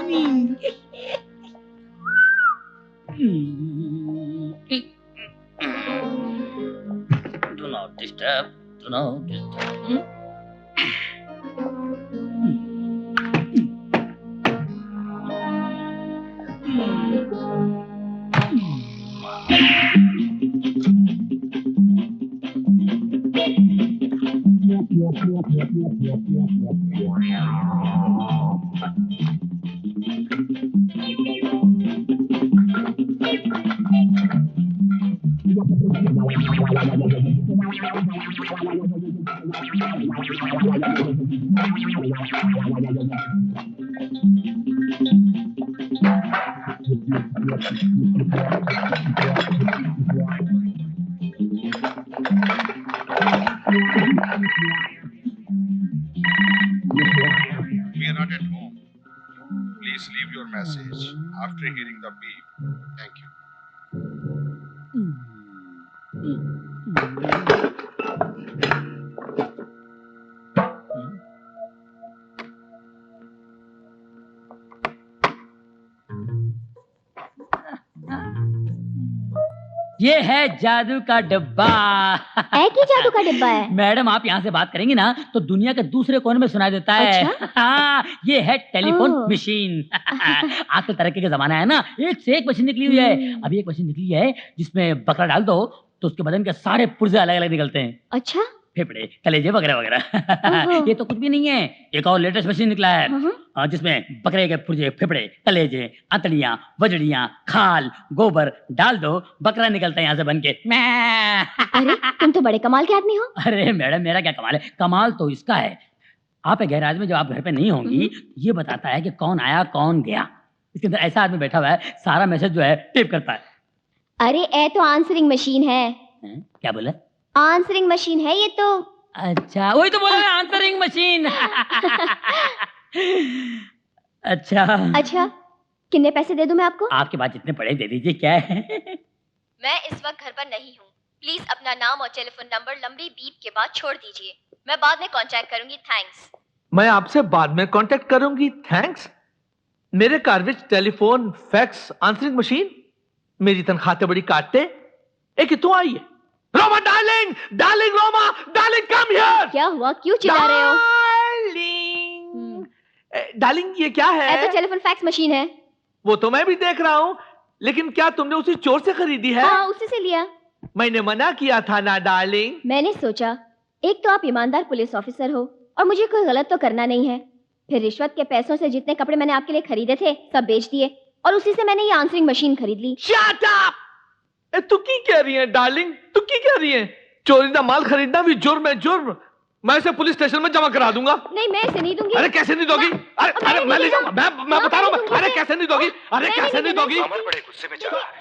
Do not disturb. Do not disturb. We are not at home. Please leave your message after hearing the beep. Thank you. ये है जादू का डब्बा। है कि जादू का डिब्बा है? मैडम आप यहाँ से बात करेंगी ना तो दुनिया के दूसरे कोने में सुनाई देता है। अच्छा? हाँ, ये है टेलीफोन ओह। मशीन। आजकल तरक्की का जमाना है ना, एक से एक मशीन निकली हुई है। अभी एक मशीन निकली है जिसमें बकरा डाल दो तो उसके बदन के सारे पुर्जे अलग अलग निकलते हैं। अच्छा? फेफड़े, कलेजे वगैरह वगैरह। ओहो। ये तो कुछ भी नहीं है, एक और लेटेस्ट मशीन निकला है जिसमें बकरे के पुर्जे, फेफड़े, कलेजे, अंतड़ियां, वजड़ियां, खाल, गोबर डाल दो, बकरा निकलता है यहाँ से बन के। अरे तुम तो बड़े कमाल के आदमी हो। अरे मैडम मेरा क्या कमाल है, कमाल तो इसका है। आप एक गैराज में जब आप घर पे नहीं होंगी ये बताता है कि कौन आया कौन गया। इसके अंदर ऐसा आदमी बैठा हुआ है, सारा मैसेज जो है टेप करता है। अरे ए तो आंसरिंग मशीन है। क्या बोला? आंसरिंग मशीन है ये तो। अच्छा वही तो बोला आंसरिंग मशीन। अच्छा अच्छा कितने पैसे दे दूं मैं आपको? आपके पास जितने पड़े दे दीजिए। क्या है? मैं इस वक्त घर पर नहीं हूँ। प्लीज अपना नाम और टेलीफोन नंबर लंबी बीप के बाद छोड़ दीजिए। मैं बाद में कांटेक्ट करूंगी। थैंक्स। मैं आपसे बाद में कांटेक्ट करूंगी। थैंक्स। मेरे घर विच टेलीफोन, फैक्स, आंसरिंग मशीन, मेरी तनख्वाह ते बड़ी काटते। एक कितों आई है? Roma darling, darling Roma, darling come here. क्या हुआ, क्यों चिल्ला रहे हो? डार्लिंग ये क्या है? ए तो टेलीफोन फैक्स मशीन है। वो तो मैं भी देख रहा हूँ, लेकिन क्या तुमने उसे चोर से खरीदी है? हाँ उसी से लिया। मैंने मना किया था ना डार्लिंग। मैंने सोचा एक तो आप ईमानदार पुलिस ऑफिसर हो और मुझे कोई गलत तो करना नहीं है। फिर रिश्वत के पैसों से जितने कपड़े मैंने आपके लिए खरीदे थे सब बेच दिए और उसी से मैंने ये आंसरिंग मशीन खरीद ली। Shut up! तू की कह रही है डार्लिंग? तू की कह रही है? चोरी का माल खरीदना भी जुर्म है, जुर्म। मैं इसे पुलिस स्टेशन में जमा करा दूंगा। नहीं मैं इसे नहीं दूंगी। अरे कैसे नहीं दोगी? अरे मैं ले जाऊंगा। मैं बता रहा हूँ। अरे कैसे नहीं दोगी? अरे कैसे नहीं दोगी? अमर बड़े गुस्से में चला है।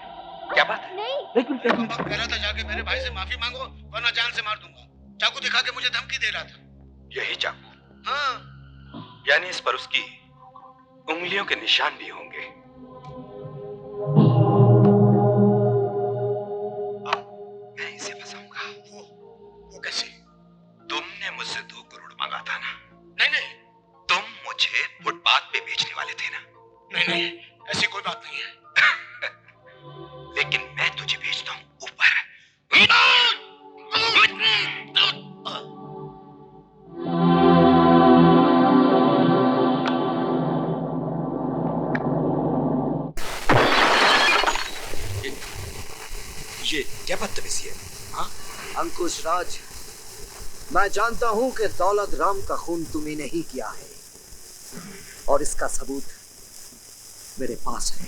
क्या बात है? नहीं। एक मिनट। कह रहा था जाके मेरे भाई से माफी मांगो वरना जान से मार दूंगा। चाकू दिखा के मुझे धमकी दे रहा था। यही चाकू? हाँ। यानी इस पर उसकी उंगलियों के निशान भी होंगे। मैं इसे फंसाऊंगा। वो कैसे? तुमने मुझसे 2 करोड़ मांगा था ना? नहीं तुम मुझे फुटपाथ पे बेचने वाले थे ना? नहीं ऐसी कोई बात नहीं है। लेकिन मैं तुझे बेचता हूँ ऊपर। ये क्या बदतमीजी है? हाँ? अंकुश राज, मैं जानता हूं कि दौलत राम का खून तुम्ही नहीं किया है और इसका सबूत मेरे पास है।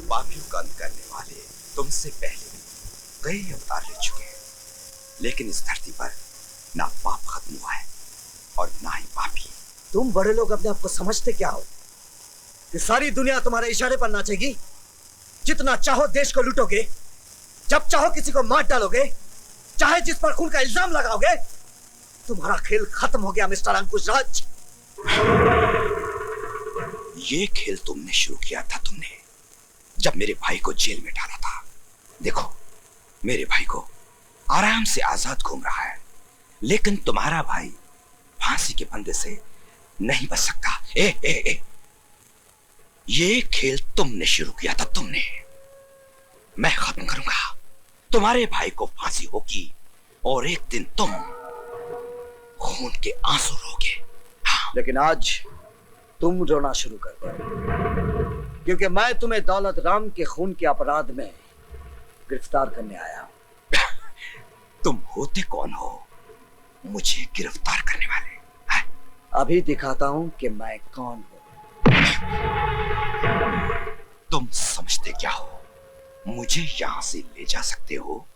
पापियों का अंत करने वाले तुमसे पहले कई अवतार ले चुके हैं, लेकिन इस धरती पर ना पाप खत्म हुआ है और ना ही पापी। तुम बड़े लोग अपने आप को समझते क्या हो कि सारी दुनिया तुम्हारे इशारे पर नाचेगी? जितना चाहो देश को लूटोगे, जब चाहो किसी को मार डालोगे, चाहे जिस पर खून का इल्जाम लगाओगे। तुम्हारा खेल खत्म हो गया मिस्टर अंकुश राज। ये खेल तुमने शुरू किया था, तुमने जब मेरे भाई को जेल में डाला था। देखो मेरे भाई को आराम से आजाद घूम रहा है, लेकिन तुम्हारा भाई फांसी के फंदे से नहीं बच सकता। ये खेल तुमने शुरू किया था, तुमने। मैं खत्म करूंगा। तुम्हारे भाई को फांसी होगी और एक दिन तुम खून के आंसू रोगे। हाँ। लेकिन आज तुम रोना शुरू कर दो, क्योंकि मैं तुम्हें दौलत राम के खून के अपराध में गिरफ्तार करने आया हूं। तुम होते कौन हो मुझे गिरफ्तार करने वाले? है? अभी दिखाता हूं कि मैं कौन हूं। तुम समझते क्या हो मुझे यहां से ले जा सकते हो?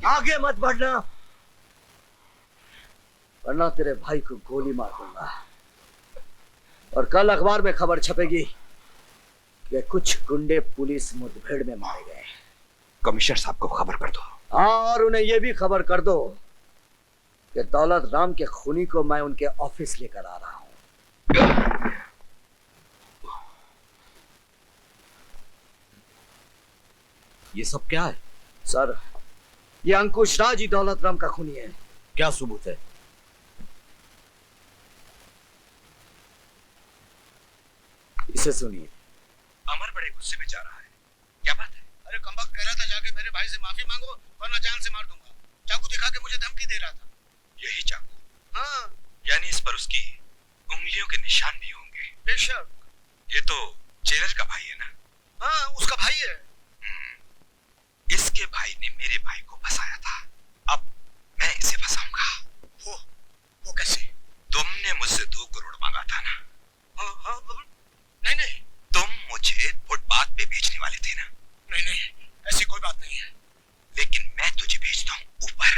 आगे मत बढ़ना, वरना तेरे भाई को गोली मार दूंगा। और कल अखबार में खबर छपेगी कि कुछ गुंडे पुलिस मुठभेड़ में मारे गए। कमिश्नर साहब को खबर कर दो। हाँ, और उन्हें यह भी खबर कर दो कि दौलत राम के खूनी को मैं उनके ऑफिस लेकर आ रहा हूं। ये सब क्या है? सर, ये अंकुश राज ही दौलत राम का खूनी है। क्या सबूत है? इसे सुनिए। अमर बड़े गुस्से में जा रहा है, क्या बात है? अरे कमबख्त कह रहा था जाके मेरे भाई से माफी मांगो वरना जान से मार दूंगा। चाकू दिखा के मुझे धमकी दे रहा था। यही चाकू? हाँ, यानी इस पर उसकी उंगलियों के निशान भी होंगे। बेशक। ये तो जेलर का भाई है ना? हाँ, उसका भाई है। इसके भाई ने मेरे भाई को फंसाया था, अब मैं इसे फंसाऊंगा। वो कैसे? तुमने मुझसे 2 करोड़ मांगा था ना? हाँ, नहीं, तुम मुझे फुटपाथ पे बेचने वाले थे ना? नहीं, ऐसी कोई बात नहीं है। लेकिन मैं तुझे भेजता हूँ ऊपर।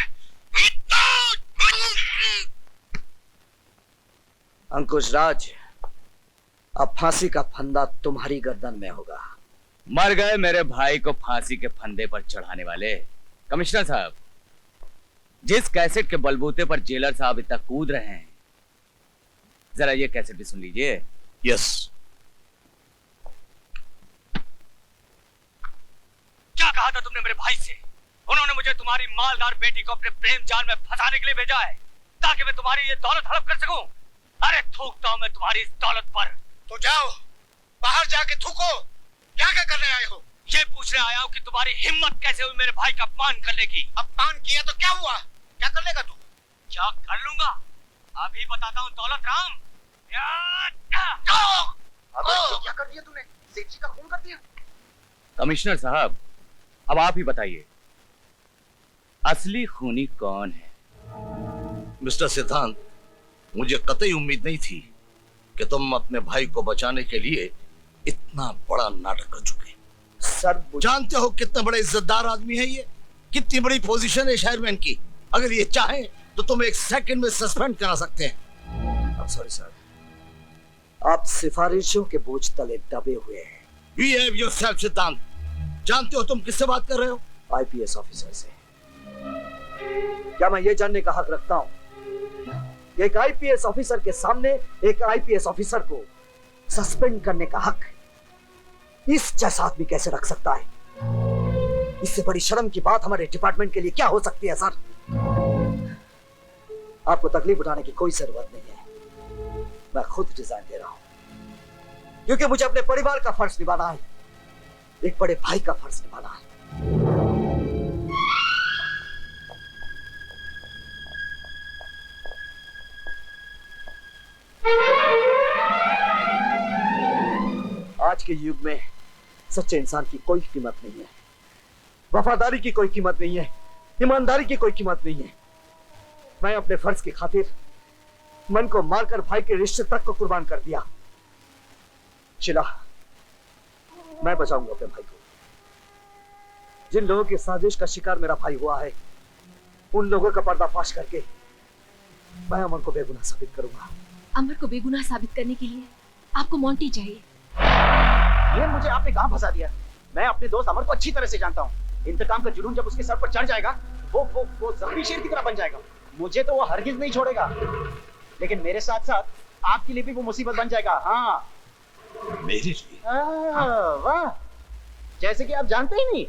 अंकुश राज, अब फांसी का फंदा तुम्हारी गर्दन में होगा। मर गए मेरे भाई को फांसी के फंदे पर चढ़ाने वाले। कमिश्नर साहब, जिस कैसेट के बलबूते पर जेलर साहब इतना कूद रहे हैं, जरा ये कैसेट भी सुन लीजिए। यस। क्या कहा था तुमने मेरे भाई से? उन्होंने मुझे तुम्हारी मालदार बेटी को अपने प्रेम जाल में फंसाने के लिए भेजा है ताकि मैं तुम्हारी ये दौलत हड़प कर सकूं। अरे थूकता हूं मैं तुम्हारी इस दौलत पर। तो जाओ, बाहर जाके थूको। क्या करने आए हो? ये पूछने आया हूं कि तुम्हारी हिम्मत कैसे हुई मेरे भाई का अपमान करने की। अपमान किया तो क्या हुआ? क्या कर लेगा तू? क्या कर लूंगा अभी बताता हूं दौलत राम। क्या कर दिया तूने? सेठ जी का खून कर दिया। कमिश्नर साहब, अब आप ही बताइए, असली खूनी कौन है? मिस्टर सिद्धांत, मुझे कतई उम्मीद नहीं थी कि तुम अपने भाई को बचाने के लिए इतना बड़ा नाटक कर चुके। सर, जानते हो कितना बड़ा इज्जतदार आदमी है ये, कितनी बड़ी पोजीशन है शहरमैन की। अगर ये चाहे तो तुम 1 सेकंड में सस्पेंड करा सकते हैं। सॉरी सर, आप सिफारिशों के बोझ तले दबे हुए हैं। Behave yourself, सिद्धांत। जानते हो तुम किससे बात कर रहे हो? आईपीएस ऑफिसर से। क्या मैं ये जानने का हक रखता हूं कि एक आईपीएस ऑफिसर के सामने एक आईपीएस ऑफिसर को सस्पेंड करने का हक इस जैसा आदमी कैसे रख सकता है? इससे बड़ी शर्म की बात हमारे डिपार्टमेंट के लिए क्या हो सकती है सर? आपको तकलीफ उठाने की कोई जरूरत नहीं है। मैं खुद डिजाइन दे रहा हूं क्योंकि मुझे अपने परिवार का फर्ज निभाना है, एक बड़े भाई का फर्ज निभाना है। आज के युग में सच्चे इंसान की कोई कीमत नहीं है, वफादारी की कोई कीमत नहीं है, ईमानदारी की कोई कीमत नहीं है। मैं अपने फर्ज की खातिर मन को मारकर भाई के रिश्ते तक को कुर्बान कर दिया। शिला, मैं बचाऊंगा अपने भाई को। जिन लोगों की साजिश का शिकार मेरा भाई हुआ है, उन लोगों का पर्दाफाश करके मैं अमर को बेगुनाह साबित करूंगा। अमर को बेगुनाह साबित करने के लिए आपको मोंटी चाहिए। ये मुझे आपने कहां फंसा दिया? मैं अपने दोस्त अमर को अच्छी तरह से जानता हूँ। इंतकाम का जुनून जब उसके सर पर चढ़ जाएगा, वो जख्मी शेर की तरह बन जाएगा। मुझे तो वो हरगिज नहीं छोड़ेगा, लेकिन मेरे साथ साथ आपके लिए भी वो मुसीबत बन जाएगा। हाँ, मेरे लिए? वाह, जैसे कि आप जानते ही नहीं,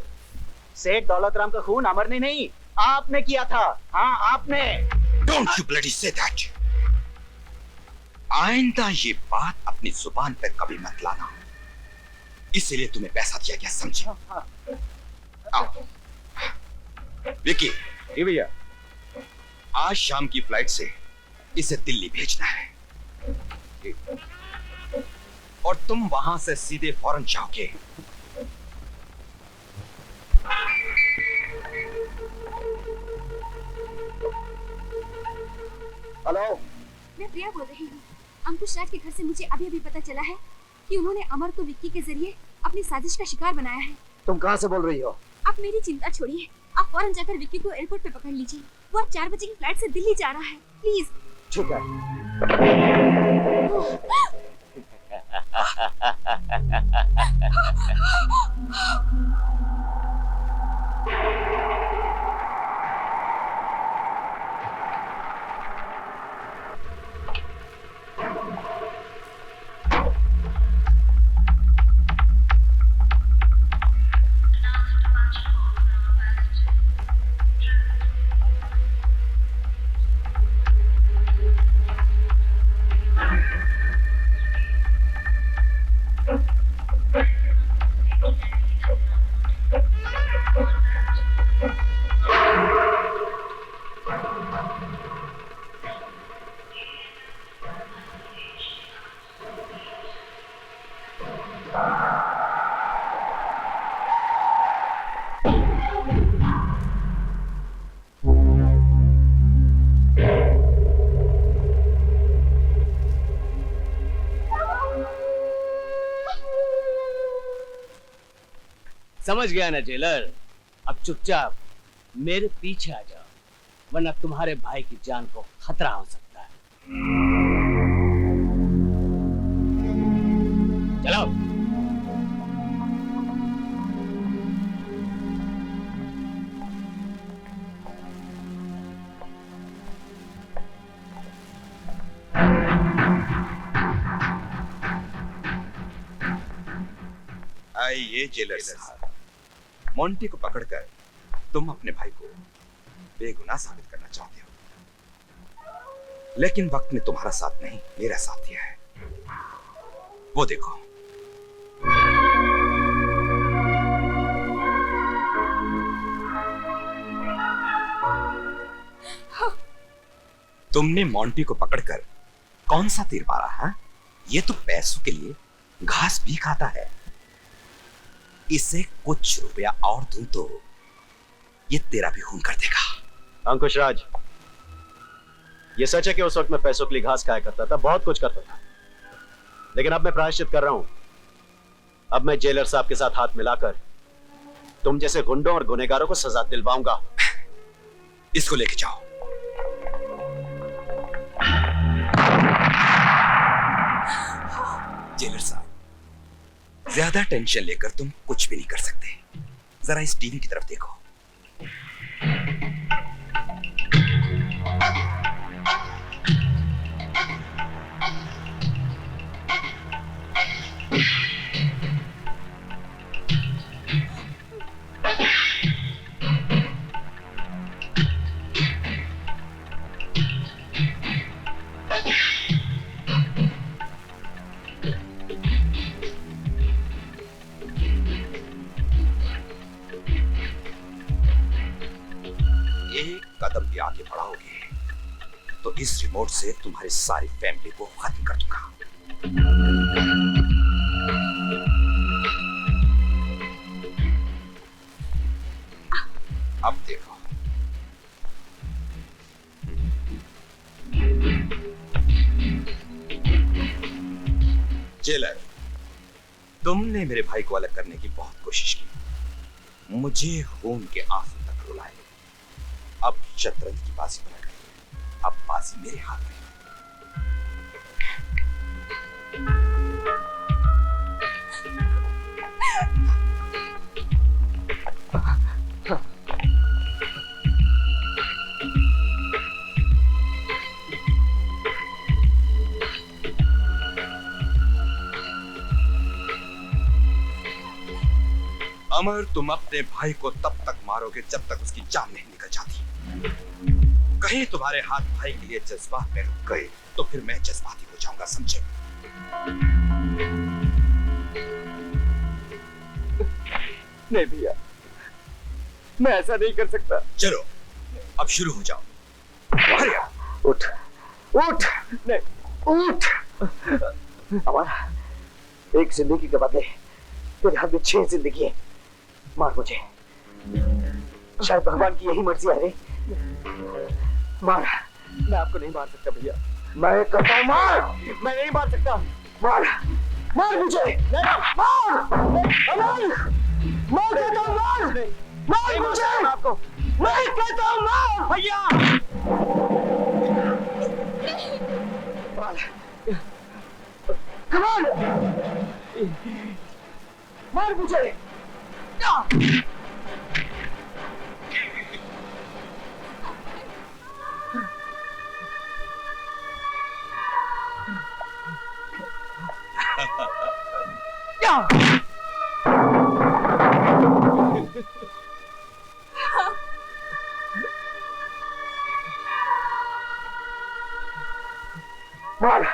सेठ दौलत राम का खून अमर ने नहीं, आपने किया था। हाँ, आपने। Don't you bloody say that. आइंदा ये बात अपनी जुबान पर कभी मत लाना। इसलिए तुम्हें पैसा दिया गया, समझे? आओ। विकी। जी भैया। आज शाम की फ्लाइट से इसे दिल्ली भेजना है और तुम वहां से सीधे फौरन जाओगे। हेलो, मैं प्रिया बोल रही हूँ। अंकुश राज के घर से मुझे अभी अभी पता चला है कि उन्होंने अमर को विक्की के जरिए अपनी साजिश का शिकार बनाया है। तुम कहां से बोल रही हो? आप मेरी चिंता छोड़िए, आप फौरन जाकर विक्की को एयरपोर्ट पे पकड़ लीजिए। वो 4 बजे की फ्लाइट से दिल्ली जा रहा है। प्लीज। ठीक है। समझ गया ना जेलर? अब चुपचाप मेरे पीछे आ जाओ, वरना तुम्हारे भाई की जान को खतरा हो सकता है। चलो। आइए जेलर साहब, मोंटी को पकड़कर तुम अपने भाई को बेगुनाह साबित करना चाहते हो, लेकिन वक्त ने तुम्हारा साथ नहीं, मेरा साथ दिया है। वो देखो, तुमने मोंटी को पकड़कर कौन सा तीर मारा है? ये तो पैसों के लिए घास भी खाता है। इसे कुछ रुपया और दूं तो ये तेरा भी खून कर देगा। अंकुश राज, ये सच है कि उस वक्त मैं पैसों के लिए घास खाया करता था, बहुत कुछ करता था, लेकिन अब मैं प्रायश्चित कर रहा हूं। अब मैं जेलर साहब के साथ हाथ मिलाकर तुम जैसे गुंडों और गुनहगारों को सजा दिलवाऊंगा। इसको लेके जाओ। जेलर साहब, ज्यादा टेंशन लेकर तुम कुछ भी नहीं कर सकते। जरा इस टीवी की तरफ देखो। कदम भी आगे बढ़ाओगे तो इस रिमोट से तुम्हारी सारी फैमिली को खत्म कर दूंगा। अब देखो, जेलर, तुमने मेरे भाई को अलग करने की बहुत कोशिश की, मुझे खून के आंसू तक रुलाए। अब शतरंज की बाजी पलट गई, अब बाजी मेरे हाथ में है। अमर, तुम अपने भाई को तब तक मारोगे जब तक उसकी जान नहीं निकल जाती। कहीं तुम्हारे हाथ भाई के लिए जज्बात में रुक गए तो फिर मैं जज्बाती हो जाऊंगा, समझे? नहीं भैया, मैं ऐसा नहीं कर सकता। चलो अब शुरू हो जाओ। उठ उठ, नहीं उठ। अमर, एक जिंदगी के बदले तेरे हाथ में 6 जिंदगी है। मार मुझे, शायद भगवान की यही मर्जी है रे। मार। मैं आपको नहीं मार सकता भैया, मैं कहता हूँ मार। मैं नहीं मार सकता। मार, मार मुझे। नहीं, मार, मार, मार कहता हूँ मार, मार मुझे। आपको मैं कहता हूँ मार भैया। मार, कमाल, मार मुझे। मार।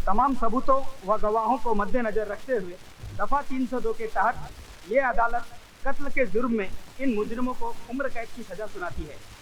तमाम सबूतों व गवाहों को मद्देनजर रखते हुए दफा 302 के तहत ये अदालत कत्ल के जुर्म में इन मुजरिमों को उम्र कैद की सजा सुनाती है।